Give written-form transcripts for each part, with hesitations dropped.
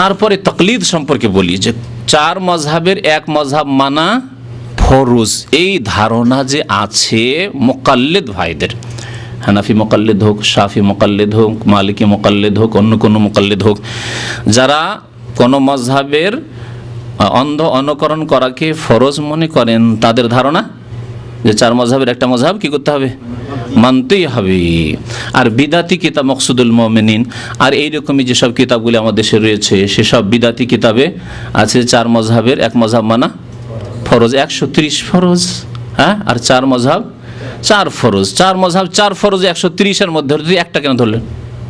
তারপরে তাকলিদ সম্পর্কে বলি যে চার মজহাবের এক মজহাব মানা ফরজ, এই ধারণা যে আছে মুকাল্লিদ ভাইদের, হানাফি মুকাল্লিদ হোক, শাফি মুকাল্লিদ হোক, মালিকি মুকাল্লিদ হোক, অন্য কোনো মুকাল্লিদ হোক, যারা কোনো মজহাবের অন্ধ অনুকরণ করাকে ফরজ মনে করেন, তাদের ধারণা যে চার মজহাবের একটা মজহাব কি করতে হবে, মানতেই হবে। আর বিদাতি কিতাব মকসুদুল মুমিনিন আর এইরকমই যেসব কিতাবগুলি আমাদের দেশে রয়েছে, সেসব বিদাতি কিতাবে আছে চার মজহাবের এক মজহাব মানা ফরজ, 130 ফরজ। হ্যাঁ, আর চার মজহাব 4 ফরজ। চার মজহাব 4 ফরজ 130-এর মধ্যে যদি একটা কেন ধরলেন,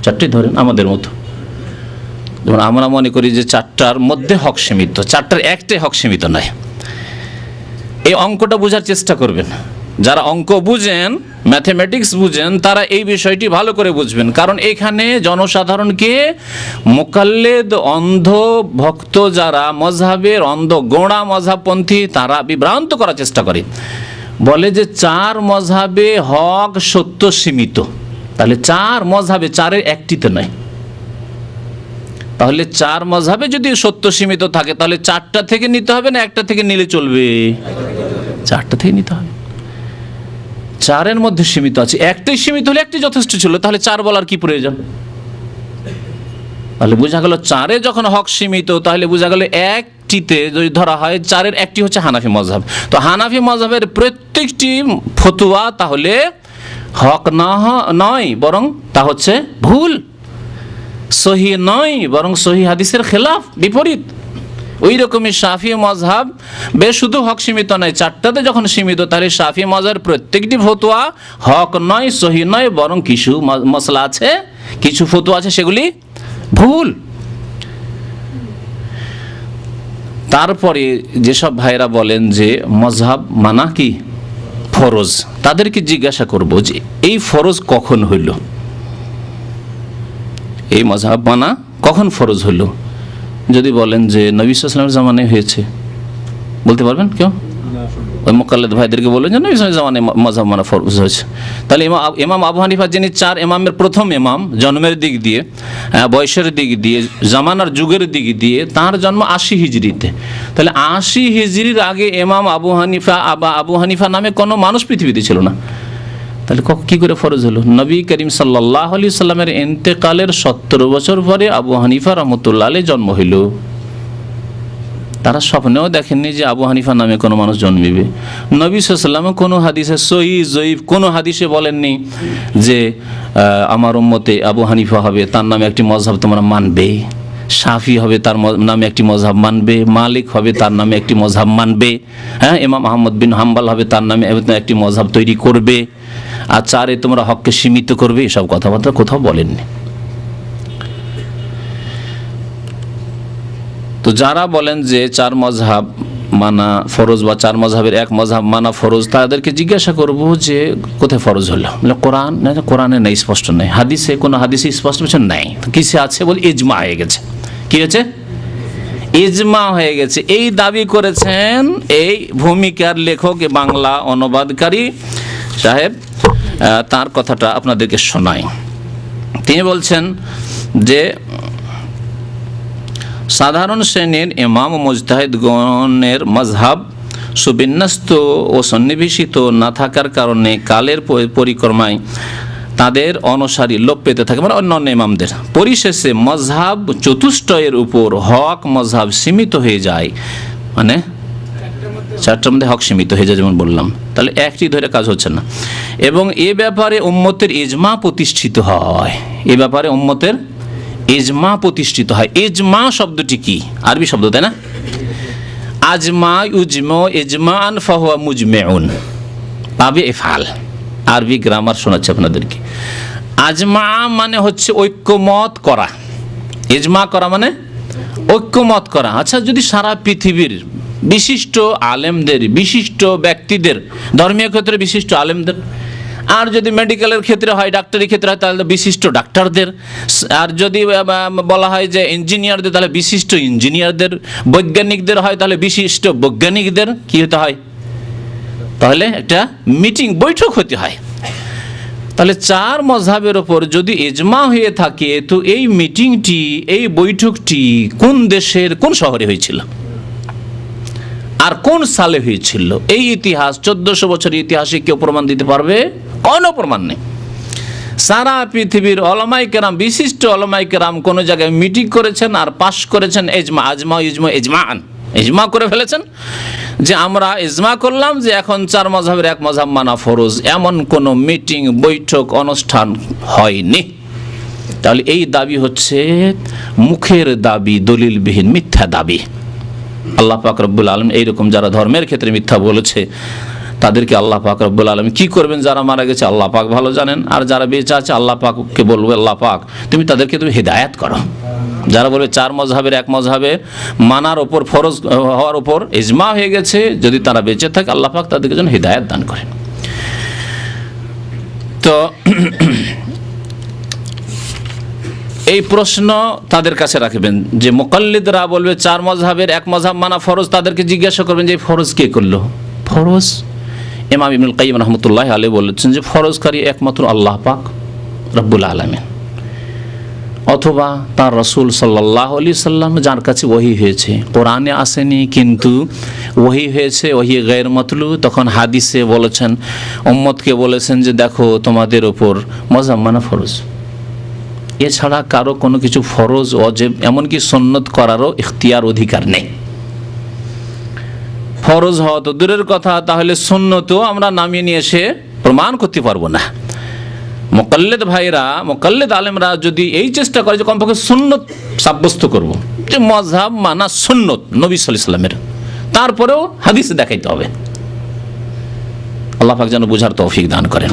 চারটি ধরেন আমাদের মতো। যেমন আমরা মনে করি যে 4টার মধ্যে হক সীমিত, 4টার একটাই হক সীমিত নয়। এই অঙ্কটা বোঝার চেষ্টা করবেন, যারা অঙ্ক বুঝেন, ম্যাথমেটিক্স বুঝেন, তারা এই বিষয়টি ভালো করে বুঝবেন। কারণ এখানে জনসাধারণকে মুকাল্লিদ অন্ধ ভক্ত যারা মজহাবের অন্ধ গোঁড়া মজহাবপন্থী, তারা বিভ্রান্ত করার চেষ্টা করে, বলে যে চার মজহাবে হক সত্য সীমিত। তাহলে চার মজহাবে, চারের একটিতে নয়। তাহলে চার মজহাবে যদি সত্য সীমিত থাকে, তাহলে 4টা থেকে নিতে হবে না একটা থেকে নিলে চলবে? 4টা থেকে নিতে হবে। চারের মধ্যে সীমিত আছে, একটাই সীমিত হলে একটি যথেষ্ট ছিল, তাহলে 4 বলার কি প্রয়োজন? তাহলে বোঝা গেল চারে যখন হক সীমিত, তাহলে বোঝা গেল একটিতে যদি ধরা হয়, চারের একটি হচ্ছে হানাফি মজহাব। তো হানাফি মজহাবের প্রত্যেকটি ফতোয়া তাহলে হক নয়, বরং তা হচ্ছে ভুল, সহি নয়, বরং সহি হাদিসের খেলাফ, বিপরীত। ওই রকমই শাফি মজহাব শুধু হক সীমিত নয়, 4টাতে যখন সীমিত, তাহলে শাফি মজহাবের প্রত্যেকটি ফতোয়া হক নয়, সহি নয়, বরং কিছু মসলা আছে, কিছু ফতোয়া আছে সেগুলি ভুল। তারপরে যেসব ভাইরা বলেন যে মজহাব মানা কি ফরজ, তাদেরকে জিজ্ঞাসা করব যে এই ফরজ কখন হইল, এই মজহাব মানা কখন ফরজ হলো? যদি বলেন যে নবী সাল্লাল্লাহু আলাইহি ওয়াসাল্লামের জামানায় হয়েছে, বলতে পারবেন কেউ? ওই মুকাল্লিদ ভাইদেরকে বলবেন যে নবী সাল্লাল্লাহু আলাইহি ওয়াসাল্লামের জামানায় মজহাব মানা ফরজ হয়েছে। তাহলে ইমাম আবু হানিফা, যিনি 4 ইমামের প্রথম ইমাম, জন্মের দিক দিয়ে, বয়সের দিক দিয়ে, জামানার যুগের দিক দিয়ে, তার জন্ম 80 হিজরিতে। তাহলে 80 হিজরির আগে ইমাম আবু হানিফা নামে কোনো মানুষ পৃথিবীতে ছিল না। তাহলে কি করে ফরজ হলো? নবী করিম সাল্লাল্লাহু আলাইহি সাল্লামের ইন্তেকালের 70 বছর পরে আবু হানিফা রাহমাতুল্লাহ আলাইহি জন্ম হইল। তারা স্বপ্নেও দেখেননি যে আবু হানিফা নামে কোনো মানুষ জন্মিবে। নবী সাল্লাল্লাহু আলাইহি সাল্লাম কোনো হাদিসে সহিহ জয়ীফ কোনো হাদিসে বলেননি যে আমার উম্মতে আবু হানিফা হবে, তার নামে একটি মজহাব তোমরা মানবে, শাফি হবে তার নামে একটি মজহাব মানবে, মালিক হবে তার নামে একটি মজহাব মানবে, হ্যাঁ, ইমাম আহমদ বিন হাম্বল হবে তার নামে একটি মজহাব তৈরি করবে, আর 4-এ তোমরা হককে সীমিত করবে, এসব কথাবার্তা কোথাও বলেননি। তো যারা বলেন যে 4 মজহাব মানা ফরজ বা 4 মজহাবের এক মজহাব মানা ফরজ, তাদেরকে জিজ্ঞাসা করব যে কোথায় ফরজ হলো? কোরআন না, কোরআনে নেই, স্পষ্ট নেই। হাদিসে কোনো হাদিসে স্পষ্ট নেই, কিসে আছে? বলে ইজমা হয়ে গেছে। কি হয়েছে? ইজমা হয়ে গেছে। এই দাবি করেছেন এই ভূমিকার লেখক, বাংলা অনুবাদকারী সাহেব। তার কথাটা আপনাদেরকে শোনাই। তিনি বলছেন যে সাধারণ শ্রেণীর ইমাম ও মুজতাহিদগণের মজহাব সুবিন্যস্ত ও সন্নিবেশিত না থাকার কারণে কালের পরিক্রমায় তাদের অনুসারী লোপ পেতে থাকে, মানে অন্যান্য ইমামদের। পরিশেষে মজহাব চতুষ্টয়ের উপর হক মজহাব সীমিত হয়ে যায়, মানে 4টার মধ্যে হক সীমিত হয়ে যায়, যেমন বললাম। তাহলে একটি ধরে কাজ হচ্ছে না। এবং এ ব্যাপারে উম্মতের ইজমা প্রতিষ্ঠিত হয়, এ ব্যাপারে উম্মতের ইজমা প্রতিষ্ঠিত হয়। ইজমা শব্দটি কি? আরবি শব্দ, তাই না? আজমা ইউজমা ইজমান ফাহুয়া মুজমেউন, পাবে এফাল। আরবি গ্রামার শোনাচ্ছে আপনাদেরকে। আজমা মানে হচ্ছে ঐক্যমত করা, ইজমা করা মানে ঐক্যমত করা। আচ্ছা, যদি সারা পৃথিবীর বিশিষ্ট আলেমদের, বিশিষ্ট ব্যক্তিদের, ধর্মীয় ক্ষেত্রে বিশিষ্ট আলেমদের, আর যদি মেডিকেলের ক্ষেত্রে হয়, ডাক্তারি ক্ষেত্রে হয়, তাহলে বিশিষ্ট ডাক্তারদের, আর যদি বলা হয় যে ইঞ্জিনিয়ারদের, তাহলে বিশিষ্ট ইঞ্জিনিয়ারদের, বৈজ্ঞানিকদের হয় তাহলে বিশিষ্ট বৈজ্ঞানিকদের কি হতে হয়? তাহলে একটা মিটিং, বৈঠক হতে হয়। তাহলে চার মজহাবের ওপর যদি ইজমা হয়ে থাকে, তো এই মিটিংটি, এই বৈঠকটি কোন দেশের কোন শহরে হয়েছিল আর কোন সালে হয়েছিল? এই ইতিহাস 1400 বছরের ইতিহাসে কেউ প্রমাণ দিতে পারবে? কোনো প্রমাণ নেই। সারা পৃথিবীর ওলামায়ে কেরাম, বিশিষ্ট ওলামায়ে কেরাম কোন জায়গায় মিটিং করেছেন আর পাশ করেছেন ইজমা করে ফেলেছেন যে আমরা ইজমা করলাম যে এখন চার মযহাবের এক মযহাব মানা ফরজ, এমন কোন মিটিং, বৈঠক, অনুষ্ঠান হয়নি। তাহলে এই দাবি হচ্ছে মুখের দাবি, দলিলবিহীন মিথ্যা দাবি। আল্লাহ পাক রব্বুল আলামিন এইরকম যারা ধর্মের ক্ষেত্রে মিথ্যা বলেছে তাদেরকে আল্লাহ পাক রব্বুল আলামিন কি করবেন? যারা মারা গেছে আল্লাহ পাক ভালো জানেন, আর যারা বেঁচে আছে আল্লাহ পাককে বলবে, আল্লাহ পাক তুমি তাদেরকে হিদায়াত করো। যারা বলবে চার মযহাবের এক মযহাবে মানার ওপর, ফরজ হওয়ার ওপর ইজমা হয়ে গেছে, যদি তারা বেঁচে থাকে আল্লাহ পাক তাদেরকে যেন হিদায়াত দান করেন। তো এই প্রশ্ন তাদের কাছে রাখবেন যে মুকাল্লিদরা বলবে চার মযহাবের এক মযহাব মানা ফরজ, তাদেরকে জিজ্ঞাসা করবেন যে ফরজ কে করলো? ফরজ ইমাম ইবনুল কাইয়্যিম রাহমাতুল্লাহি আলাইহি বলেছেন যে ফরজকারী একমাত্র আল্লাহ পাক রব্বুল আলামিন, অথবা তার রাসূল সাল্লাল্লাহু আলাইহি সাল্লাম, যার কাছে ওহী হয়েছে। কোরআনে আসেনি কিন্তু ওহী হয়েছে, ওহী গায়র মাতলু। তখন হাদিসে বলেছেন, উম্মতকে বলেছেন যে দেখো তোমাদের উপর মযহাব মানা ফরজ। এছাড়া কারো কোনো কিছু ফরজ, ওয়াজিব, এমনকি সুন্নত করারও ইখতিয়ার, অধিকার নেই। ফরজ হওয়া তো দূরের কথা, তাহলে সুন্নতও আমরা নামিয়ে নিয়ে এসে প্রমাণ করতে পারবো না। মুকাল্লিদ ভাইরা, মুকাল্লিদ আলেমরা যদি এই চেষ্টা করে যে কমপক্ষে সুন্নত সাব্যস্ত করব, যে মযহাব মানা সুন্নত নবী সাল্লাল্লাহু আলাইহি ওয়াসাল্লামের, তারপরেও হাদিস দেখাইতে হবে। আল্লাহ পাক যেন বুঝার তৌফিক দান করেন।